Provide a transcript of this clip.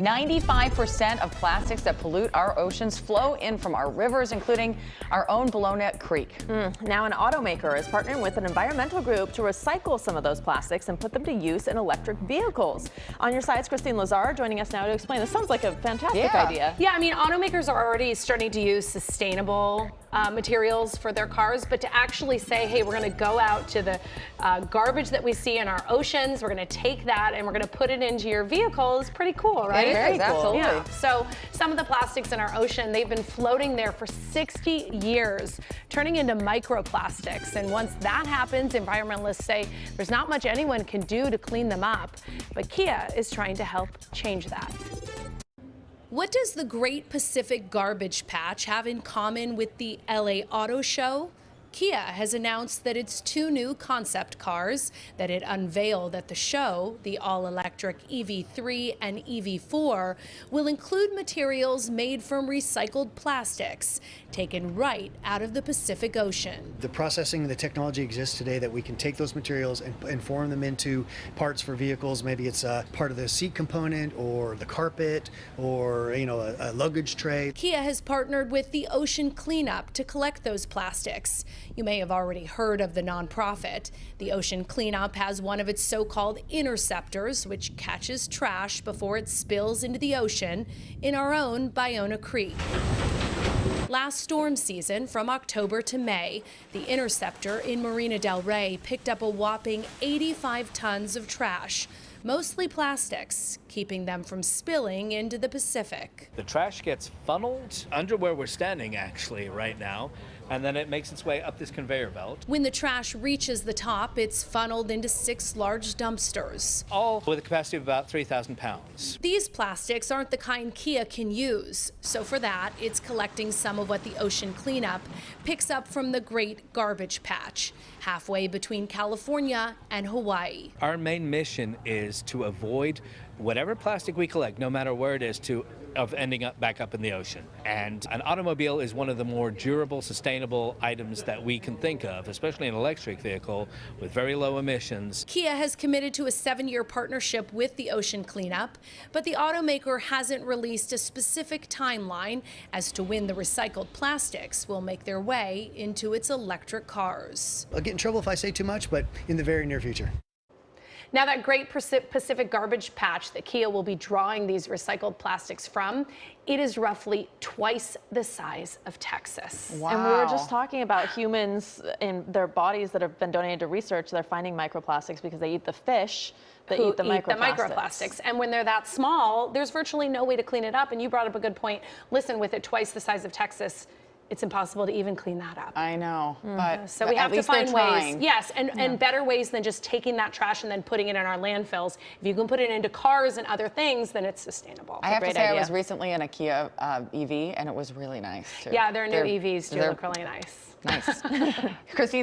95% of plastics that pollute our oceans flow in from our rivers, including our own Ballona Creek. Now an automaker is partnering with an environmental group to recycle some of those plastics and put them to use in electric vehicles. On your sides, Christine Lazar joining us now to explain. This sounds like a fantastic idea. Yeah, I mean, automakers are already starting to use sustainable materials for their cars, but to actually say, hey, we're going to go out to the garbage that we see in our oceans, we're going to take that and we're going to put it into your vehicle is pretty cool, right? Very cool. Absolutely. Yeah. So some of the plastics in our ocean, they've been floating there for 60 years, turning into microplastics. And once that happens, environmentalists say there's not much anyone can do to clean them up. But Kia is trying to help change that. What does the Great Pacific Garbage Patch have in common with the LA Auto Show? Kia has announced that its two new concept cars that it unveiled at the show, the all-electric EV3 and EV4, will include materials made from recycled plastics, taken right out of the Pacific Ocean. The processing and the technology exists today that we can take those materials and form them into parts for vehicles. Maybe it's a part of the seat component or the carpet or, a luggage tray. Kia has partnered with the Ocean Cleanup to collect those plastics. You may have already heard of the nonprofit. The Ocean Cleanup has one of its so-called interceptors, which catches trash before it spills into the ocean in our own Ballona Creek. Last storm season, from October to May, the interceptor in Marina del Rey picked up a whopping 85 tons of trash, mostly plastics, keeping them from spilling into the Pacific. The trash gets funneled under where we're standing actually right now, and then it makes its way up this conveyor belt. When the trash reaches the top, it's funneled into 6 large dumpsters, all with a capacity of about 3,000 pounds. These plastics aren't the kind Kia can use, so for that, it's collecting some of what the Ocean Cleanup picks up from the Great Garbage Patch, halfway between California and Hawaii. Our main mission is to avoid whatever plastic we collect, no matter where it is, of ending up back up in the ocean. And an automobile is one of the more durable, sustainable items that we can think of, especially an electric vehicle with very low emissions. Kia has committed to a 7-year partnership with the Ocean Cleanup, but the automaker hasn't released a specific timeline as to when the recycled plastics will make their way into its electric cars. I'll get in trouble if I say too much, but in the very near future. Now, that Great Pacific Garbage Patch that Kia will be drawing these recycled plastics from, it is roughly twice the size of Texas. Wow. And we were just talking about humans in their bodies that have been donated to research. They're finding microplastics because they eat the fish that eat the microplastics. And when they're that small, there's virtually no way to clean it up. And you brought up a good point. Listen, with it twice the size of Texas, it's impossible to even clean that up. I know, but so we have to find ways, yes, and better ways than just taking that trash and then putting it in our landfills. If you can put it into cars and other things, then it's sustainable. I have to say, I was recently in a Kia EV, and it was really nice too. Yeah, their new EVs do look really nice. Nice. Christine.